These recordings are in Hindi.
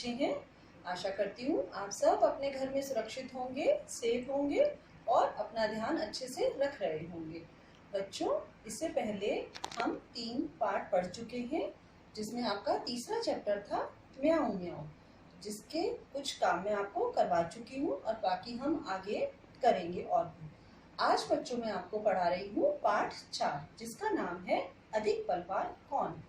अच्छे हैं। आशा करती हूँ आप सब अपने घर में सुरक्षित होंगे, सेफ होंगे और अपना ध्यान अच्छे से रख रहे होंगे। बच्चों, इससे पहले हम 3 पाठ पढ़ चुके हैं, जिसमें आपका तीसरा चैप्टर था म्याऊं म्याऊं, जिसके कुछ काम मैं आपको करवा चुकी हूँ और बाकी हम आगे करेंगे। और भी आज बच्चों मैं आपको पढ़ा रही हूँ पाठ 4, जिसका नाम है अधिक बलवान कौन।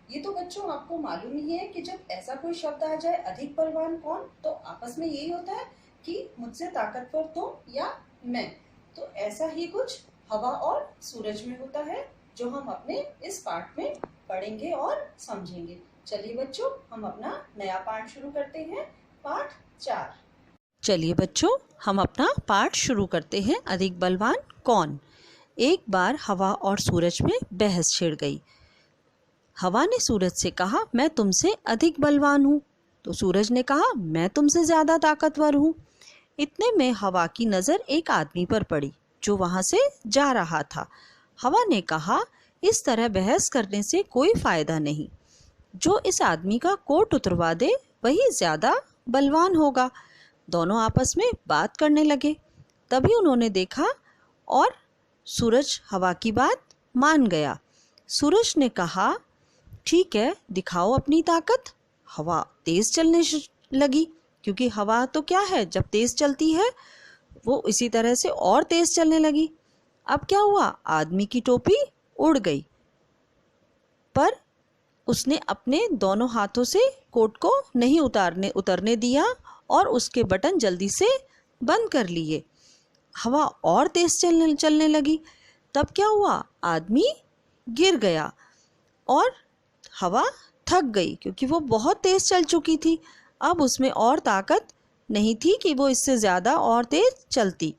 ये तो बच्चों आपको मालूम ही है कि जब ऐसा कोई शब्द आ जाए अधिक बलवान कौन, तो आपस में यही होता है कि मुझसे ताकतवर तुम या मैं। तो ऐसा ही कुछ हवा और सूरज में होता है, जो हम अपने इस पाठ में पढ़ेंगे और समझेंगे। चलिए बच्चों, हम अपना नया पाठ शुरू करते हैं, पाठ 4। चलिए बच्चों, हम अपना पाठ शुरू करते हैं। अधिक बलवान कौन। एक बार हवा और सूरज में बहस छिड़ गई। हवा ने सूरज से कहा, मैं तुमसे अधिक बलवान हूँ। तो सूरज ने कहा, मैं तुमसे ज़्यादा ताकतवर हूँ। इतने में हवा की नज़र एक आदमी पर पड़ी, जो वहाँ से जा रहा था। हवा ने कहा, इस तरह बहस करने से कोई फ़ायदा नहीं। जो इस आदमी का कोट उतरवा दे, वही ज़्यादा बलवान होगा। दोनों आपस में बात करने लगे। तभी उन्होंने देखा और सूरज हवा की बात मान गया। सूरज ने कहा, ठीक है, दिखाओ अपनी ताकत। हवा तेज चलने लगी, क्योंकि हवा तो क्या है, जब तेज चलती है वो इसी तरह से और तेज चलने लगी। अब क्या हुआ, आदमी की टोपी उड़ गई, पर उसने अपने दोनों हाथों से कोट को नहीं उतरने दिया और उसके बटन जल्दी से बंद कर लिए। हवा और तेज चलने लगी। तब क्या हुआ, आदमी गिर गया और हवा थक गई, क्योंकि वो बहुत तेज चल चुकी थी। अब उसमें और ताकत नहीं थी कि वो इससे ज़्यादा और तेज चलती।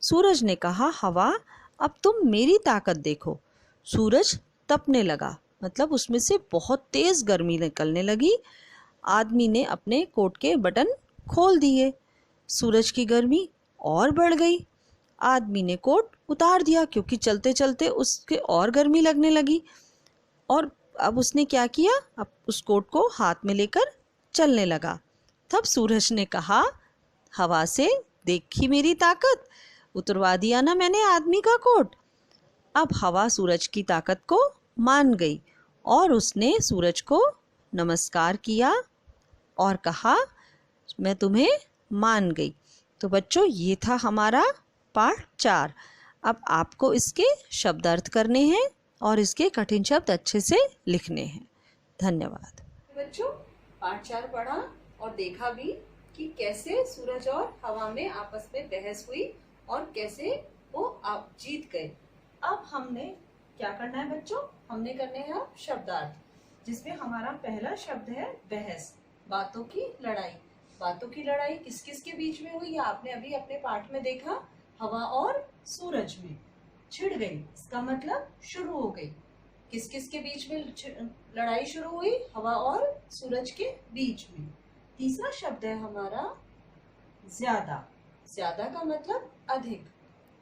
सूरज ने कहा, हवा, अब तुम मेरी ताकत देखो। सूरज तपने लगा, मतलब उसमें से बहुत तेज गर्मी निकलने लगी। आदमी ने अपने कोट के बटन खोल दिए। सूरज की गर्मी और बढ़ गई। आदमी ने कोट उतार दिया, क्योंकि चलते चलते उसके और गर्मी लगने लगी। और अब उसने क्या किया, अब उस कोट को हाथ में लेकर चलने लगा। तब सूरज ने कहा हवा से, देखी मेरी ताकत, उतरवा दिया ना मैंने आदमी का कोट। अब हवा सूरज की ताकत को मान गई और उसने सूरज को नमस्कार किया और कहा, मैं तुम्हें मान गई। तो बच्चों, ये था हमारा पाठ 4। अब आपको इसके शब्दार्थ करने हैं और इसके कठिन शब्द अच्छे से लिखने हैं। धन्यवाद। बच्चों, पाठ 4 पढ़ा और देखा भी कि कैसे सूरज और हवा में आपस में बहस हुई और कैसे वो आप जीत गए। अब हमने क्या करना है बच्चों, हमने करने हैं अब शब्दार्थ, जिसमें हमारा पहला शब्द है बहस, बातों की लड़ाई। बातों की लड़ाई किस किस के बीच में हुई, आपने अभी अपने पाठ में देखा, हवा और सूरज में छिड़ गई। इसका मतलब शुरू हो गई। किस किस के बीच में लड़ाई शुरू हुई, हवा और सूरज के बीच में। तीसरा शब्द है हमारा ज्यादा। ज्यादा का मतलब अधिक।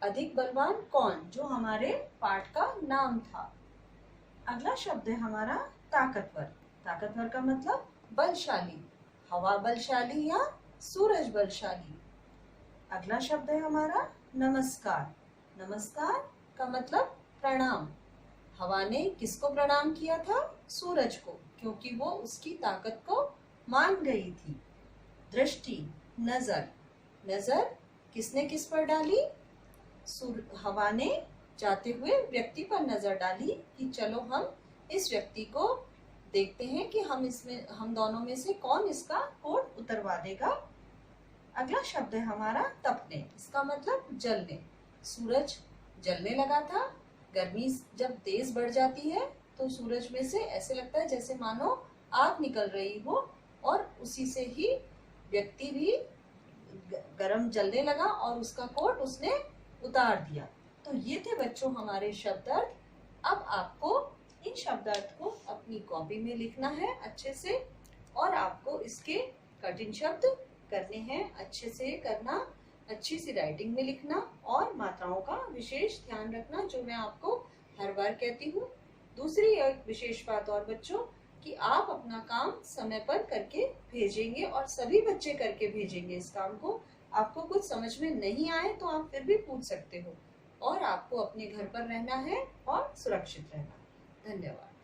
अधिक बलवान कौन, जो हमारे पाठ का नाम था। अगला शब्द है हमारा ताकतवर। ताकतवर का मतलब बलशाली। हवा बलशाली या सूरज बलशाली। अगला शब्द है हमारा नमस्कार। नमस्कार का मतलब प्रणाम। हवा ने किसको प्रणाम किया था, सूरज को, क्योंकि वो उसकी ताकत को मान गई थी। दृष्टि, नजर। नजर किसने किस पर डाली, हवा ने जाते हुए व्यक्ति पर नजर डाली कि चलो हम इस व्यक्ति को देखते हैं कि हम दोनों में से कौन इसका कोट उतरवा देगा। अगला शब्द है हमारा तपने। इसका मतलब जलने। सूरज जलने लगा था। गर्मी जब तेज बढ़ जाती है तो सूरज में से ऐसे लगता है जैसे मानो आग निकल रही हो, और उसी से ही व्यक्ति भी गरम जलने लगा और उसका कोट उसने उतार दिया। तो ये थे बच्चों हमारे शब्दार्थ। अब आपको इन शब्दार्थ को अपनी कॉपी में लिखना है अच्छे से, और आपको इसके कठिन शब्द करने हैं, अच्छे से करना, अच्छी सी राइटिंग में लिखना और मात्राओं का विशेष ध्यान रखना, जो मैं आपको हर बार कहती हूँ। दूसरी एक विशेष बात और बच्चों, कि आप अपना काम समय पर करके भेजेंगे और सभी बच्चे करके भेजेंगे इस काम को। आपको कुछ समझ में नहीं आए तो आप फिर भी पूछ सकते हो। और आपको अपने घर पर रहना है और सुरक्षित रहना। धन्यवाद।